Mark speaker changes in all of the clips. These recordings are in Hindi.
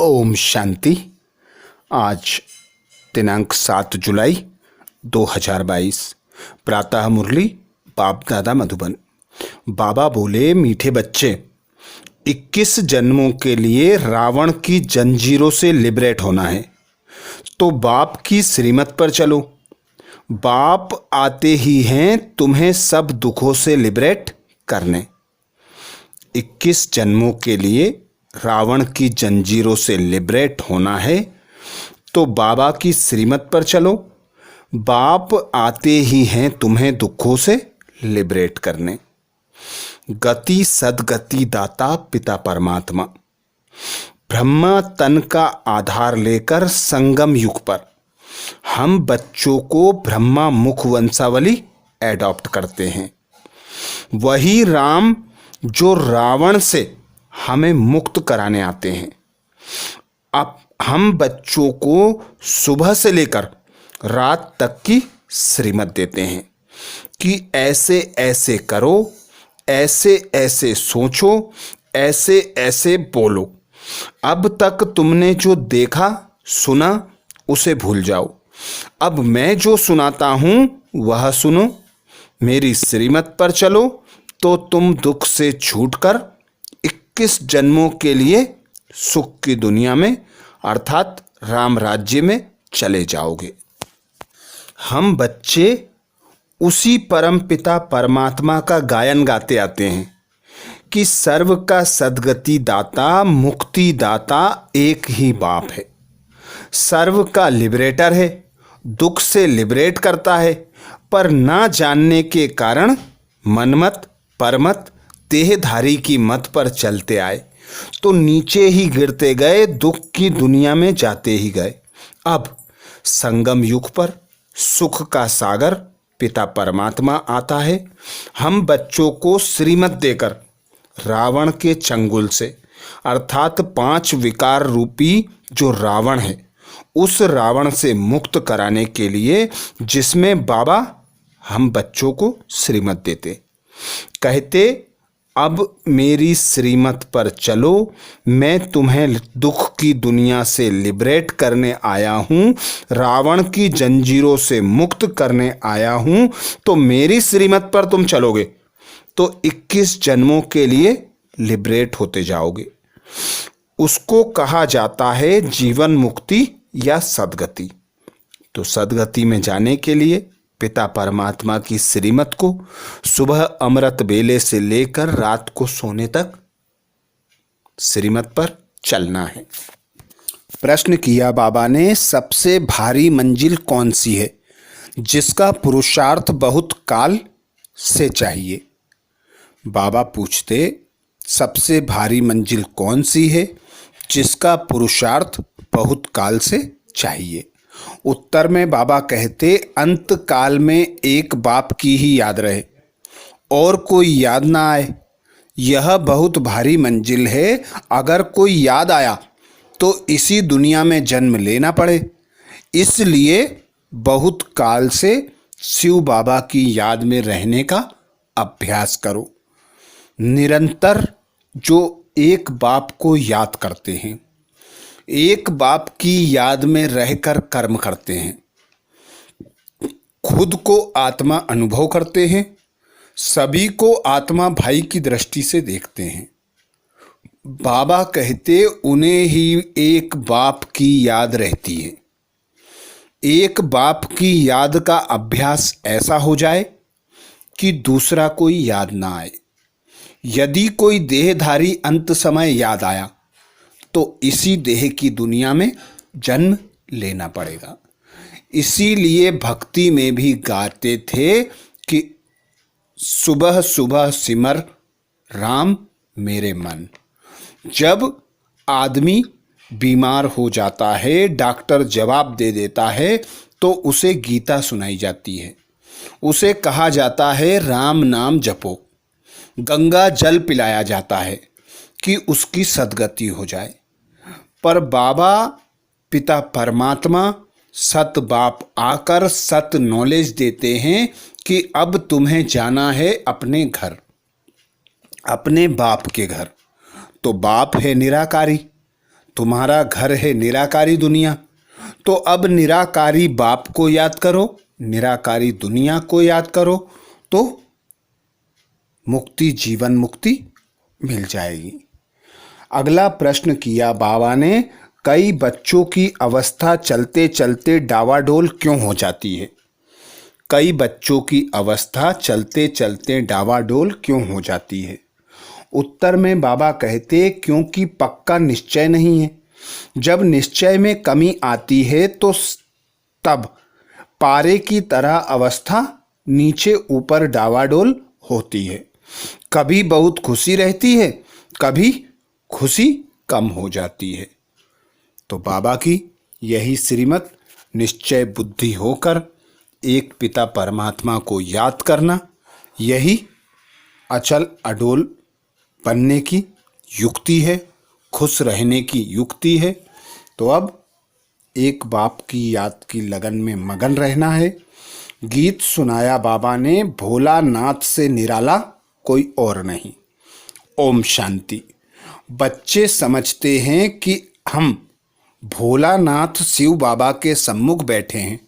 Speaker 1: ओम शांति। आज दिनांक 7 जुलाई 2022। प्रातः मुरली बाप दादा मधुबन। बाबा बोले, मीठे बच्चे, 21 जन्मों के लिए रावण की जंजीरों से लिबरेट होना है तो बाप की श्रीमत पर चलो। बाप आते ही हैं तुम्हें सब दुखों से लिबरेट करने। 21 जन्मों के लिए रावण की जंजीरों से लिबरेट होना है तो बाबा की श्रीमत पर चलो। बाप आते ही हैं तुम्हें दुखों से लिबरेट करने। गति सदगति दाता पिता परमात्मा। ब्रह्मा तन का आधार लेकर संगम युग पर हम बच्चों को ब्रह्मा मुख वंशावली एडॉप्ट करते हैं। वही राम जो रावण से हमें मुक्त कराने आते हैं। अब हम बच्चों को सुबह से लेकर रात तक की श्रीमत देते हैं कि ऐसे ऐसे करो, ऐसे ऐसे सोचो, ऐसे ऐसे बोलो। अब तक तुमने जो देखा सुना उसे भूल जाओ। अब मैं जो सुनाता हूं वह सुनो। मेरी श्रीमत पर चलो तो तुम दुख से छूटकर 21 जन्मों के लिए सुख की दुनिया में अर्थात राम राज्य में चले जाओगे। हम बच्चे उसी परम पिता परमात्मा का गायन गाते आते हैं कि सर्व का सद्गति दाता मुक्ति दाता एक ही बाप है। सर्व का लिबरेटर है, दुख से लिबरेट करता है, पर ना जानने के कारण मनमत परमत देहधारी की मत पर चलते आए तो नीचे ही गिरते गए, दुख की दुनिया में जाते ही गए। अब संगम युग पर सुख का सागर पिता परमात्मा आता है। हम बच्चों को श्रीमत देकर रावण के चंगुल से अर्थात 5 विकार रूपी जो रावण है उस रावण से मुक्त कराने के लिए, जिसमें बाबा हम बच्चों को श्रीमत देते, कहते अब मेरी श्रीमत पर चलो, मैं तुम्हें दुख की दुनिया से लिबरेट करने आया हूँ, रावण की जंजीरों से मुक्त करने आया हूँ। तो मेरी श्रीमत पर तुम चलोगे तो 21 जन्मों के लिए लिबरेट होते जाओगे। उसको कहा जाता है जीवन मुक्ति या सद्गति। तो सद्गति में जाने के लिए पिता परमात्मा की श्रीमत को सुबह अमृत बेले से लेकर रात को सोने तक श्रीमत पर चलना है। प्रश्न किया बाबा ने, सबसे भारी मंजिल कौन सी है जिसका पुरुषार्थ बहुत काल से चाहिए? बाबा पूछते, सबसे भारी मंजिल कौन सी है जिसका पुरुषार्थ बहुत काल से चाहिए? उत्तर में बाबा कहते, अंत काल में एक बाप की ही याद रहे और कोई याद ना आए, यह बहुत भारी मंजिल है। अगर कोई याद आया तो इसी दुनिया में जन्म लेना पड़े। इसलिए बहुत काल से शिव बाबा की याद में रहने का अभ्यास करो। निरंतर जो एक बाप को याद करते हैं, एक बाप की याद में रहकर कर्म करते हैं, खुद को आत्मा अनुभव करते हैं, सभी को आत्मा भाई की दृष्टि से देखते हैं। बाबा कहते, उन्हें ही एक बाप की याद रहती है। एक बाप की याद का अभ्यास ऐसा हो जाए कि दूसरा कोई याद ना आए। यदि कोई देहधारी अंत समय याद आया तो इसी देह की दुनिया में जन्म लेना पड़ेगा। इसीलिए भक्ति में भी गाते थे कि सुबह सुबह सिमर राम मेरे मन। जब आदमी बीमार हो जाता है, डॉक्टर जवाब दे देता है तो उसे गीता सुनाई जाती है, उसे कहा जाता है राम नाम जपो, गंगा जल पिलाया जाता है कि उसकी सद्गति हो जाए। पर बाबा पिता परमात्मा सत बाप आकर सत नॉलेज देते हैं कि अब तुम्हें जाना है अपने घर, अपने बाप के घर। तो बाप है निराकारी, तुम्हारा घर है निराकारी दुनिया, तो अब निराकारी बाप को याद करो, निराकारी दुनिया को याद करो, तो मुक्ति, जीवन मुक्ति मिल जाएगी। अगला प्रश्न किया बाबा ने, कई बच्चों की अवस्था चलते चलते डावाडोल क्यों हो जाती है? कई बच्चों की अवस्था चलते चलते डावाडोल क्यों हो जाती है? उत्तर में बाबा कहते, क्योंकि पक्का निश्चय नहीं है। जब निश्चय में कमी आती है तो तब पारे की तरह अवस्था नीचे ऊपर डावाडोल होती है। कभी बहुत खुशी रहती है, कभी खुशी कम हो जाती है। तो बाबा की यही श्रीमत निश्चय बुद्धि होकर एक पिता परमात्मा को याद करना, यही अचल अडोल बनने की युक्ति है, खुश रहने की युक्ति है। तो अब एक बाप की याद की लगन में मगन रहना है। गीत सुनाया बाबा ने, भोलानाथ से निराला कोई और नहीं। ओम शांति। बच्चे समझते हैं कि हम भोलानाथ शिव बाबा के सम्मुख बैठे हैं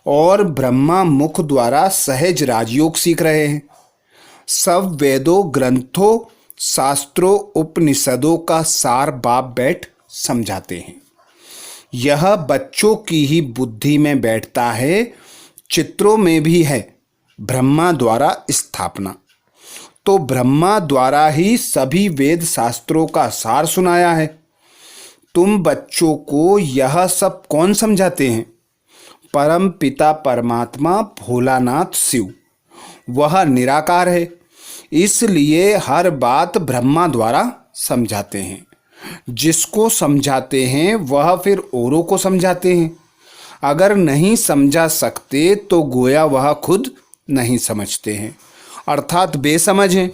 Speaker 1: और ब्रह्मा मुख द्वारा सहज राजयोग सीख रहे हैं। सब वेदों, ग्रंथों, शास्त्रों, उपनिषदों का सार बाप बैठ समझाते हैं। यह बच्चों की ही बुद्धि में बैठता है। चित्रों में भी है ब्रह्मा द्वारा स्थापना। तो ब्रह्मा द्वारा ही सभी वेद शास्त्रों का सार सुनाया है। तुम बच्चों को यह सब कौन समझाते हैं? परम पिता परमात्मा भोलानाथ शिव। वह निराकार है, इसलिए हर बात ब्रह्मा द्वारा समझाते हैं। जिसको समझाते हैं वह फिर औरों को समझाते हैं। अगर नहीं समझा सकते तो गोया वह खुद नहीं समझते हैं, अर्थात बेसमझ हैं।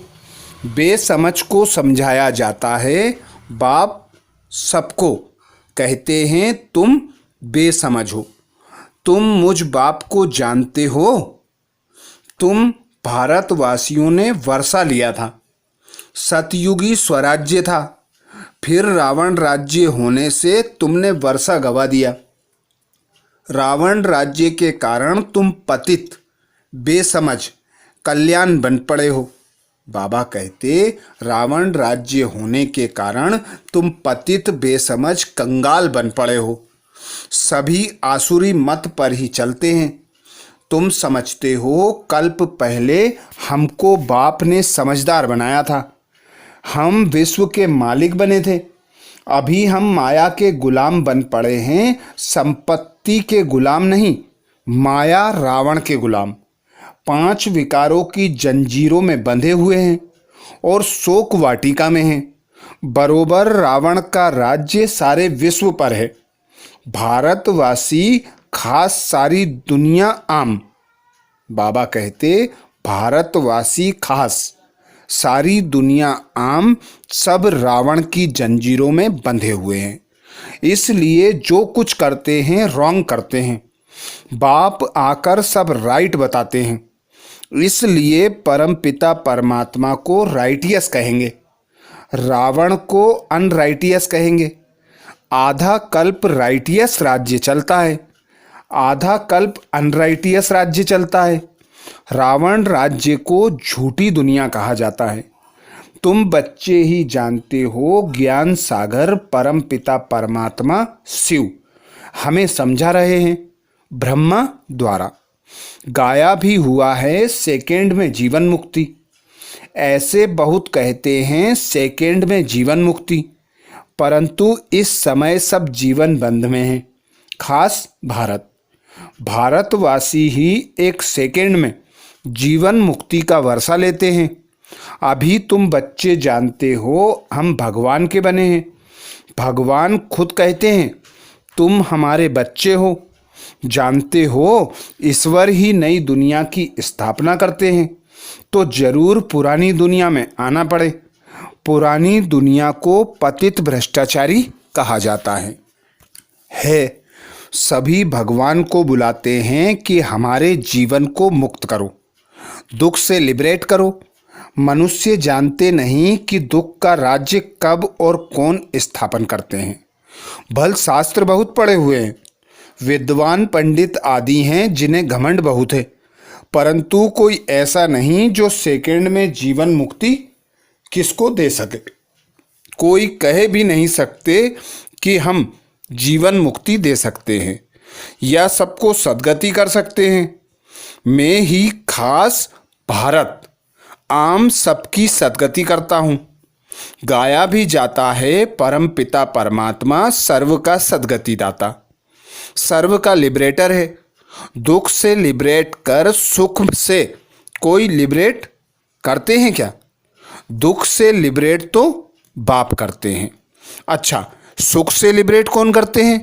Speaker 1: बेसमझ को समझाया जाता है। बाप सबको कहते हैं, तुम बेसमझ हो, तुम मुझ बाप को जानते हो। तुम भारतवासियों ने वर्षा लिया था, सतयुगी स्वराज्य था, फिर रावण राज्य होने से तुमने वर्षा गवा दिया। रावण राज्य के कारण तुम पतित, बेसमझ, कल्याण बन पड़े हो। बाबा कहते, रावण राज्य होने के कारण तुम पतित, बेसमझ, कंगाल बन पड़े हो। सभी आसुरी मत पर ही चलते हैं। तुम समझते हो कल्प पहले हमको बाप ने समझदार बनाया था। हम विश्व के मालिक बने थे। अभी हम माया के गुलाम बन पड़े हैं। संपत्ति के गुलाम नहीं, माया रावण के गुलाम। 5 विकारों की जंजीरों में बंधे हुए हैं और शोक वाटिका में हैं। बरोबर रावण का राज्य सारे विश्व पर है। भारतवासी खास, सारी दुनिया आम। बाबा कहते, भारतवासी खास, सारी दुनिया आम, सब रावण की जंजीरों में बंधे हुए हैं। इसलिए जो कुछ करते हैं रॉन्ग करते हैं। बाप आकर सब राइट बताते हैं। इसलिए परमपिता परमात्मा को राइटियस कहेंगे, रावण को अनराइटियस कहेंगे। आधा कल्प राइटियस राज्य चलता है, आधा कल्प अनराइटियस राज्य चलता है। रावण राज्य को झूठी दुनिया कहा जाता है। तुम बच्चे ही जानते हो, ज्ञान सागर परम पिता परमात्मा शिव हमें समझा रहे हैं ब्रह्मा द्वारा। गाया भी हुआ है सेकेंड में जीवन मुक्ति। ऐसे बहुत कहते हैं सेकेंड में जीवन मुक्ति, परंतु इस समय सब जीवन बंध में हैं। खास भारतवासी ही एक सेकेंड में जीवन मुक्ति का वर्षा लेते हैं। अभी तुम बच्चे जानते हो हम भगवान के बने हैं। भगवान खुद कहते हैं, तुम हमारे बच्चे हो। जानते हो ईश्वर ही नई दुनिया की स्थापना करते हैं, तो जरूर पुरानी दुनिया में आना पड़े। पुरानी दुनिया को पतित भ्रष्टाचारी कहा जाता है। सभी भगवान को बुलाते हैं कि हमारे जीवन को मुक्त करो, दुख से लिबरेट करो। मनुष्य जानते नहीं कि दुख का राज्य कब और कौन स्थापन करते हैं। भल शास्त्र बहुत पढ़े हुए हैं, विद्वान पंडित आदि हैं जिन्हें घमंड बहुत है, परंतु कोई ऐसा नहीं जो सेकंड में जीवन मुक्ति किसको दे सके। कोई कह भी नहीं सकते कि हम जीवन मुक्ति दे सकते हैं या सबको सद्गति कर सकते हैं। मैं ही खास भारत आम सबकी सद्गति करता हूँ। गाया भी जाता है परम पिता परमात्मा सर्व का सद्गति दाता, सर्व का लिबरेटर है। दुख से लिबरेट कर सुख से कोई लिबरेट करते हैं क्या? दुख से लिबरेट तो बाप करते हैं। अच्छा, सुख से लिबरेट कौन करते हैं?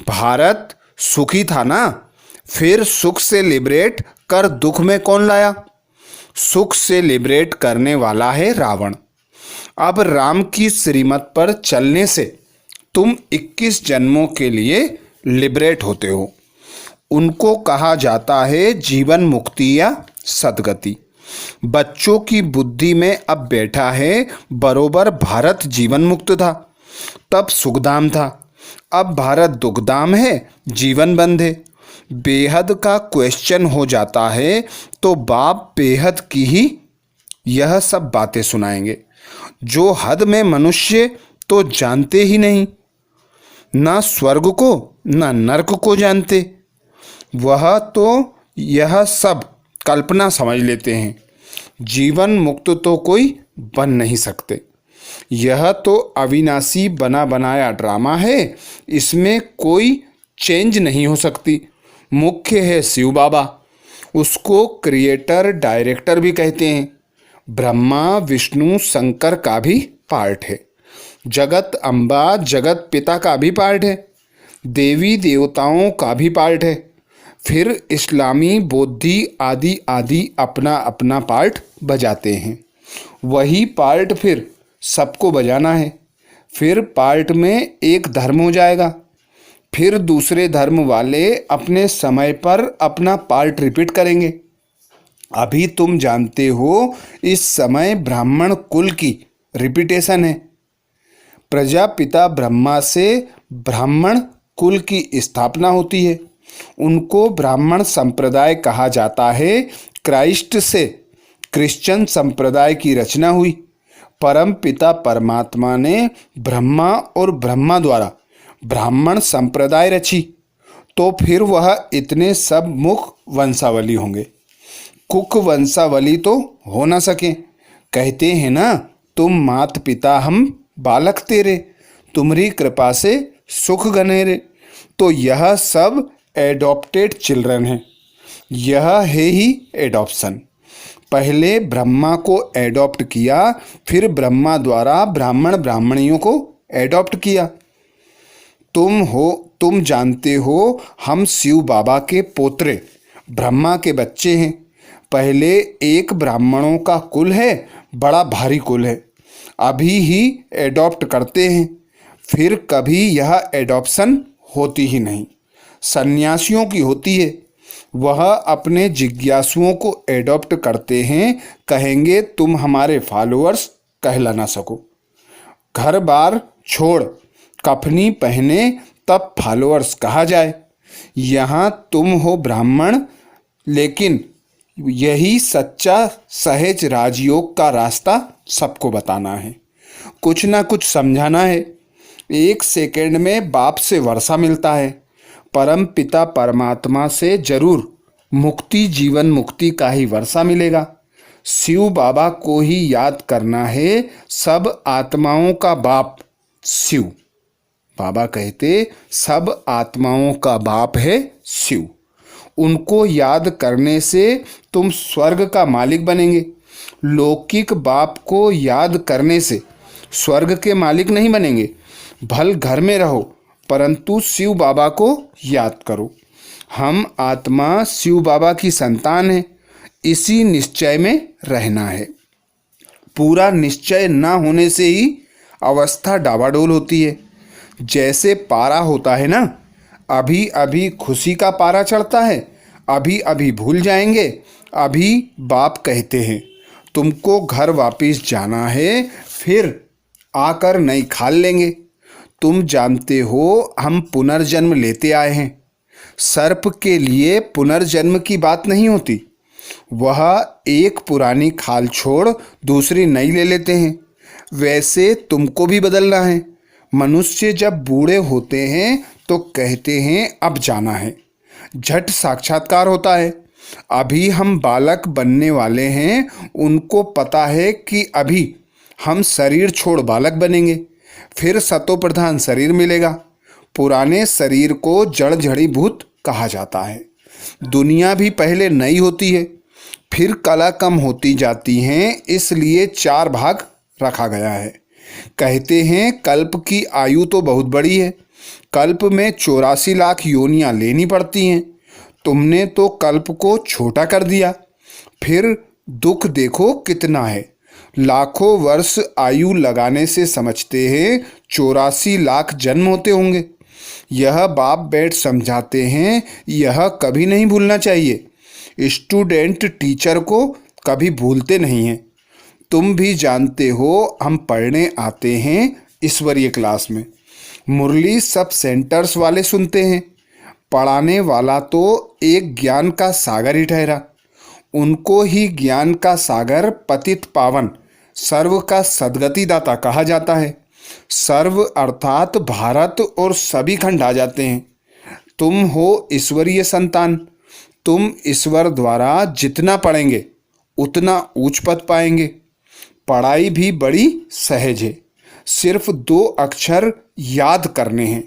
Speaker 1: भारत सुखी था ना, फिर सुख से लिबरेट कर दुख में कौन लाया? सुख से लिबरेट करने वाला है रावण। अब राम की श्रीमत पर चलने से तुम 21 जन्मों के लिए लिबरेट होते हो। उनको कहा जाता है जीवन मुक्ति या सद्गति। बच्चों की बुद्धि में अब बैठा है बरोबर भारत जीवन मुक्त था, तब सुखधाम था। अब भारत दुखधाम है, जीवन बंद है। बेहद का क्वेश्चन हो जाता है तो बाप बेहद की ही यह सब बातें सुनाएंगे जो हद में मनुष्य तो जानते ही नहीं, ना स्वर्ग को ना नरक को जानते। वह तो यह सब कल्पना समझ लेते हैं। जीवन मुक्त तो कोई बन नहीं सकते। यह तो अविनाशी बना बनाया ड्रामा है, इसमें कोई चेंज नहीं हो सकती। मुख्य है शिव बाबा, उसको क्रिएटर डायरेक्टर भी कहते हैं। ब्रह्मा विष्णु शंकर का भी पार्ट है, जगत अम्बा जगत पिता का भी पार्ट है, देवी देवताओं का भी पार्ट है। फिर इस्लामी बौद्धि आदि आदि अपना अपना पार्ट बजाते हैं। वही पार्ट फिर सबको बजाना है। फिर पार्ट में एक धर्म हो जाएगा, फिर दूसरे धर्म वाले अपने समय पर अपना पार्ट रिपीट करेंगे। अभी तुम जानते हो इस समय ब्राह्मण कुल की रिपीटेशन है। प्रजापिता ब्रह्मा से ब्राह्मण कुल की स्थापना होती है। उनको ब्राह्मण संप्रदाय कहा जाता है। क्राइस्ट से क्रिश्चियन संप्रदाय की रचना हुई। परम पिता परमात्मा ने ब्रह्मा और ब्रह्मा द्वारा ब्राह्मण संप्रदाय रची, तो फिर वह इतने सब मुख वंशावली होंगे। कुक वंशावली तो हो ना सके। कहते हैं ना, तुम मात पिता हम बालक तेरे, तुम्हारी कृपा से सुख गनेरे। तो यह सब एडॉप्टेड चिल्ड्रन है। यह है ही एडॉप्शन। पहले ब्रह्मा को एडॉप्ट किया, फिर ब्रह्मा द्वारा ब्राह्मण ब्राह्मणियों को एडॉप्ट किया। तुम जानते हो हम शिव बाबा के पोत्रे ब्रह्मा के बच्चे हैं। पहले एक ब्राह्मणों का कुल है, बड़ा भारी कुल है, अभी ही एडॉप्ट करते हैं, फिर कभी यह एडॉप्शन होती ही नहीं। सन्यासियों की होती है। वह अपने जिज्ञासुओं को एडॉप्ट करते हैं, कहेंगे तुम हमारे फॉलोअर्स कहला ना सको। घर बार छोड़ कफनी पहने तब फॉलोअर्स कहा जाए। यहाँ तुम हो ब्राह्मण, लेकिन यही सच्चा सहज राजयोग का रास्ता सबको बताना है, कुछ ना कुछ समझाना है। 1 सेकंड में बाप से वर्षा मिलता है, परम पिता परमात्मा से जरूर मुक्ति जीवन मुक्ति का ही वर्षा मिलेगा। शिव बाबा को ही याद करना है। सब आत्माओं का बाप शिव बाबा कहते, सब आत्माओं का बाप है शिव। उनको याद करने से तुम स्वर्ग का मालिक बनेंगे। लौकिक बाप को याद करने से स्वर्ग के मालिक नहीं बनेंगे। भल घर में रहो, परंतु शिव बाबा को याद करो। हम आत्मा शिव बाबा की संतान है, इसी निश्चय में रहना है। पूरा निश्चय ना होने से ही अवस्था डावाडोल होती है। जैसे पारा होता है ना, अभी अभी खुशी का पारा चढ़ता है, अभी अभी भूल जाएंगे, अभी बाप कहते हैं तुमको घर वापस जाना है, फिर आकर नई खाल लेंगे। तुम जानते हो हम पुनर्जन्म लेते आए हैं। सर्प के लिए पुनर्जन्म की बात नहीं होती। वह एक पुरानी खाल छोड़ दूसरी नई ले लेते हैं। वैसे तुमको भी बदलना है। मनुष्य जब बूढ़े होते हैं तो कहते हैं अब जाना है, झट साक्षात्कार होता है। अभी हम बालक बनने वाले हैं, उनको पता है कि अभी हम शरीर छोड़ बालक बनेंगे, फिर सतो प्रधान शरीर मिलेगा। पुराने शरीर को जड़ जड़ीभूत कहा जाता है। दुनिया भी पहले नई होती है, फिर कला कम होती जाती हैं, इसलिए 4 भाग रखा गया है। कहते हैं कल्प की आयु तो बहुत बड़ी है, कल्प में 84 लाख योनियां लेनी पड़ती हैं। तुमने तो कल्प को छोटा कर दिया, फिर दुख देखो कितना है। लाखों वर्ष आयु लगाने से समझते हैं 84 लाख जन्म होते होंगे। यह बाप बैठ समझाते हैं, यह कभी नहीं भूलना चाहिए। स्टूडेंट टीचर को कभी भूलते नहीं हैं। तुम भी जानते हो हम पढ़ने आते हैं ईश्वरीय क्लास में। मुरली सब सेंटर्स वाले सुनते हैं। पढ़ाने वाला तो एक ज्ञान का सागर ही ठहरा। उनको ही ज्ञान का सागर पतित पावन सर्व का सद्गति दाता कहा जाता है। सर्व अर्थात भारत और सभी खंड आ जाते हैं। तुम हो ईश्वरीय संतान। तुम ईश्वर द्वारा जितना पढ़ेंगे उतना ऊंच पद पाएंगे। पढ़ाई भी बड़ी सहज है, सिर्फ 2 अक्षर याद करने हैं।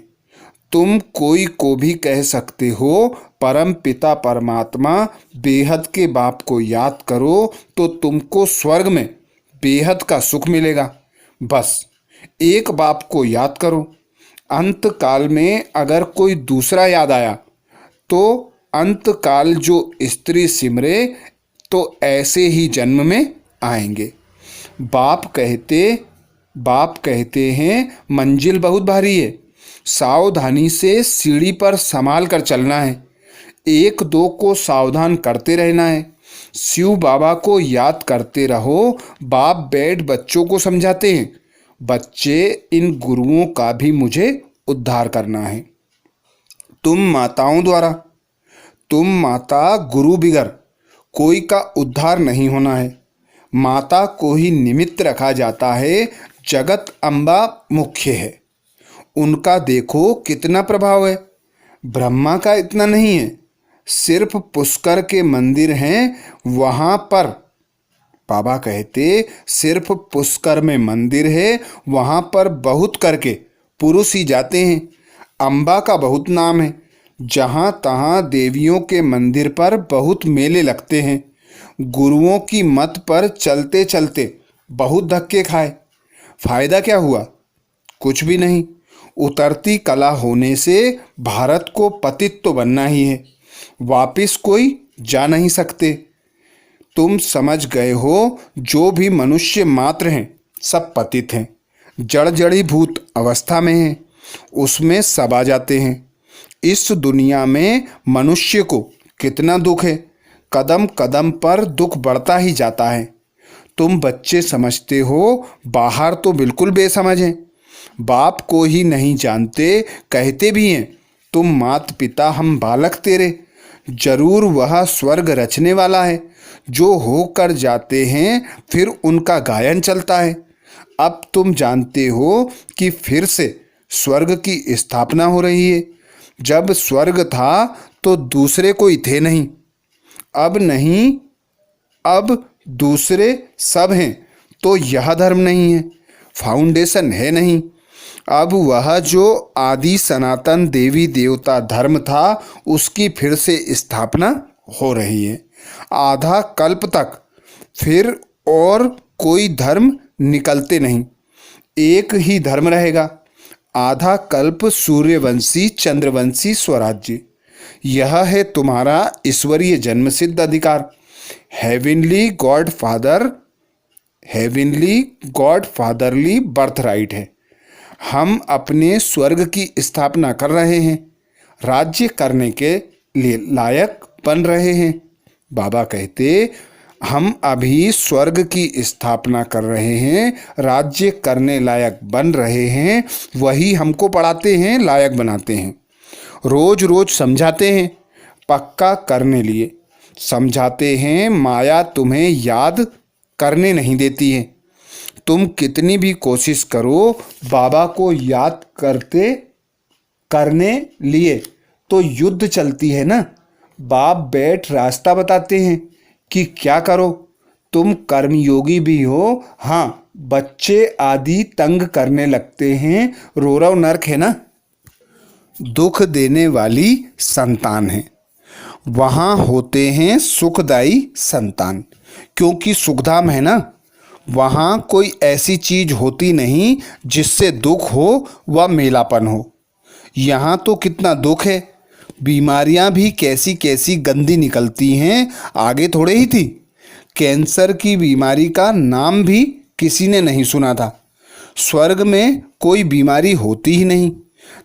Speaker 1: तुम कोई को भी कह सकते हो परम पिता परमात्मा बेहद के बाप को याद करो तो तुमको स्वर्ग में बेहद का सुख मिलेगा। बस एक बाप को याद करो। अंत काल में अगर कोई दूसरा याद आया तो अंत काल जो स्त्री सिमरे तो ऐसे ही जन्म में आएंगे। बाप कहते हैं मंजिल बहुत भारी है, सावधानी से सीढ़ी पर संभाल कर चलना है। 1-2 को सावधान करते रहना है। शिव बाबा को याद करते रहो। बाप बैठ बच्चों को समझाते हैं, बच्चे इन गुरुओं का भी मुझे उद्धार करना है। तुम माता गुरु बिगर कोई का उद्धार नहीं होना है। माता को ही निमित्त रखा जाता है। जगत अम्बा मुख्य है, उनका देखो कितना प्रभाव है। ब्रह्मा का इतना नहीं है। सिर्फ पुष्कर के मंदिर हैं, वहाँ पर बाबा कहते सिर्फ पुष्कर में मंदिर है, वहाँ पर बहुत करके पुरुष ही जाते हैं। अम्बा का बहुत नाम है। जहाँ तहाँ देवियों के मंदिर पर बहुत मेले लगते हैं। गुरुओं की मत पर चलते चलते बहुत धक्के खाए, फायदा क्या हुआ? कुछ भी नहीं। उतरती कला होने से भारत को पतित तो बनना ही है, वापिस कोई जा नहीं सकते। तुम समझ गए हो, जो भी मनुष्य मात्र हैं सब पतित हैं, जड़ जड़ीभूत अवस्था में हैं, उसमें सब आ जाते हैं। इस दुनिया में मनुष्य को कितना दुख है, कदम कदम पर दुख बढ़ता ही जाता है। तुम बच्चे समझते हो, बाहर तो बिल्कुल बेसमझ हैं। बाप को ही नहीं जानते, कहते भी हैं तुम मात पिता हम बालक तेरे। जरूर वह स्वर्ग रचने वाला है। जो होकर जाते हैं फिर उनका गायन चलता है। अब तुम जानते हो कि फिर से स्वर्ग की स्थापना हो रही है। जब स्वर्ग था तो दूसरे कोई थे नहीं, अब नहीं, अब दूसरे सब हैं। तो यह धर्म नहीं है, फाउंडेशन है नहीं। अब वह जो आदि सनातन देवी देवता धर्म था उसकी फिर से स्थापना हो रही है। आधा कल्प तक फिर और कोई धर्म निकलते नहीं, एक ही धर्म रहेगा। आधा कल्प सूर्यवंशी चंद्रवंशी स्वराज्य, यह है तुम्हारा ईश्वरीय जन्मसिद्ध अधिकार। Heavenly God fatherly birth right है। हम अपने स्वर्ग की स्थापना कर रहे हैं, राज्य करने के लिए लायक बन रहे हैं। बाबा कहते हम अभी स्वर्ग की स्थापना कर रहे हैं, राज्य करने लायक बन रहे हैं, वही हमको पढ़ाते हैं, लायक बनाते हैं। रोज रोज समझाते हैं, पक्का करने लिए समझाते हैं। माया तुम्हें याद करने नहीं देती है। तुम कितनी भी कोशिश करो बाबा को याद करने लिए तो युद्ध चलती है ना। बाप बैठ रास्ता बताते हैं कि क्या करो। तुम कर्मयोगी भी हो। हाँ, बच्चे आदि तंग करने लगते हैं। रोरव नरक है ना, दुख देने वाली संतान है। वहाँ होते हैं सुखदायी संतान, क्योंकि सुखधाम है ना। वहाँ कोई ऐसी चीज होती नहीं जिससे दुख हो व मेलापन हो। यहाँ तो कितना दुख है। बीमारियाँ भी कैसी कैसी गंदी निकलती हैं, आगे थोड़े ही थी। कैंसर की बीमारी का नाम भी किसी ने नहीं सुना था। स्वर्ग में कोई बीमारी होती ही नहीं।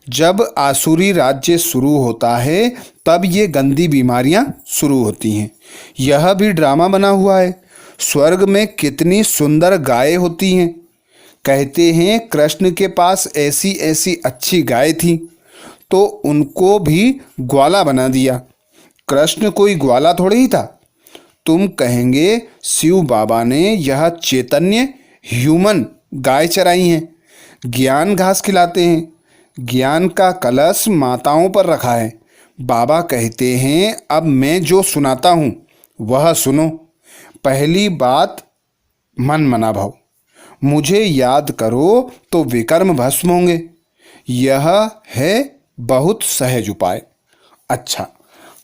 Speaker 1: जब आसुरी राज्य शुरू होता है तब ये गंदी बीमारियां शुरू होती हैं। यह भी ड्रामा बना हुआ है। स्वर्ग में कितनी सुंदर गायें होती हैं। कहते हैं कृष्ण के पास ऐसी ऐसी अच्छी गाय थी तो उनको भी ग्वाला बना दिया। कृष्ण कोई ग्वाला थोड़े ही था। तुम कहेंगे शिव बाबा ने यह चैतन्य ह्यूमन गाय चराई हैं, ज्ञान घास खिलाते हैं। ज्ञान का कलश माताओं पर रखा है। बाबा कहते हैं अब मैं जो सुनाता हूँ वह सुनो। पहली बात, मन मना भाव। मुझे याद करो तो विकर्म भस्म होंगे। यह है बहुत सहज उपाय। अच्छा,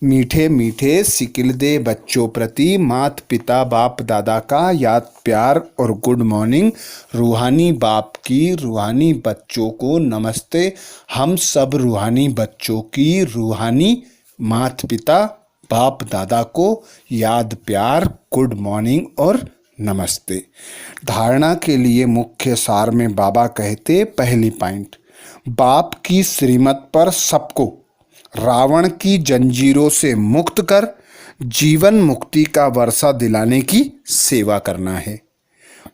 Speaker 1: मीठे मीठे सिकिलदे बच्चों प्रति मात पिता बाप दादा का याद प्यार और गुड मॉर्निंग। रूहानी बाप की रूहानी बच्चों को नमस्ते। हम सब रूहानी बच्चों की रूहानी मात पिता बाप दादा को याद प्यार गुड मॉर्निंग और नमस्ते। धारणा के लिए मुख्य सार में बाबा कहते, पहली पॉइंट, बाप की श्रीमत पर सबको रावण की जंजीरों से मुक्त कर जीवन मुक्ति का वर्षा दिलाने की सेवा करना है।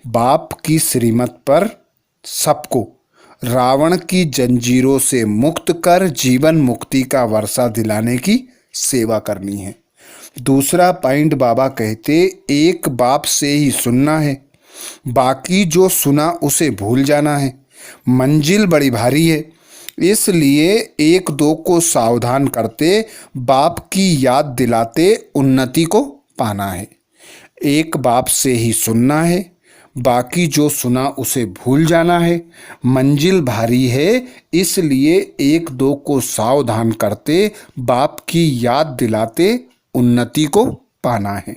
Speaker 1: बाप की श्रीमत पर सबको रावण की जंजीरों से मुक्त कर जीवन मुक्ति का वर्षा दिलाने की सेवा करनी है। दूसरा पॉइंट बाबा कहते, एक बाप से ही सुनना है, बाकी जो सुना उसे भूल जाना है। मंजिल बड़ी भारी है, इसलिए एक दो को सावधान करते, बाप की याद दिलाते उन्नति को पाना है। एक बाप से ही सुनना है, बाकी जो सुना उसे भूल जाना है। मंजिल भारी है, इसलिए एक दो को सावधान करते, बाप की याद दिलाते उन्नति को पाना है।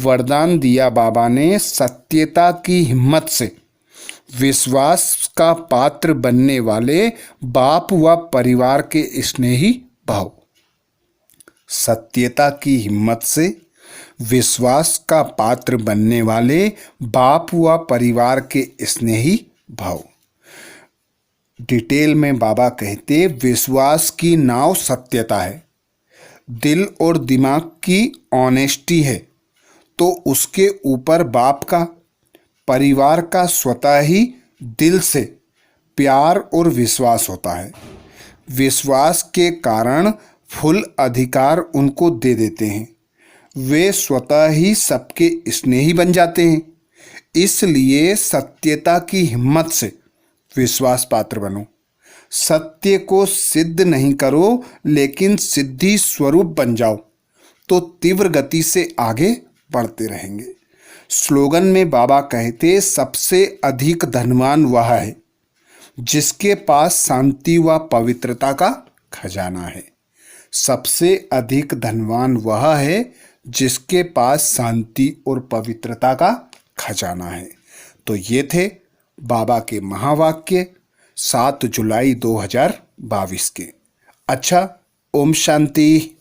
Speaker 1: वरदान दिया बाबा ने सत्यता की हिम्मत से विश्वास का पात्र बनने वाले बाप व परिवार के स्नेही भाव। सत्यता की हिम्मत से विश्वास का पात्र बनने वाले बाप व परिवार के स्नेही भाव। डिटेल में बाबा कहते, विश्वास की नाव सत्यता है, दिल और दिमाग की ऑनेस्टी है, तो उसके ऊपर बाप का परिवार का स्वतः ही दिल से प्यार और विश्वास होता है। विश्वास के कारण फुल अधिकार उनको दे देते हैं। वे स्वतः ही सबके स्नेही बन जाते हैं। इसलिए सत्यता की हिम्मत से विश्वास पात्र बनो। सत्य को सिद्ध नहीं करो, लेकिन सिद्धि स्वरूप बन जाओ तो तीव्र गति से आगे बढ़ते रहेंगे। स्लोगन में बाबा कहते, सबसे अधिक धनवान वह है जिसके पास शांति व पवित्रता का खजाना है। सबसे अधिक धनवान वह है जिसके पास शांति और पवित्रता का खजाना है। तो ये थे बाबा के महावाक्य 7 जुलाई 2022 के। अच्छा, ओम शांति।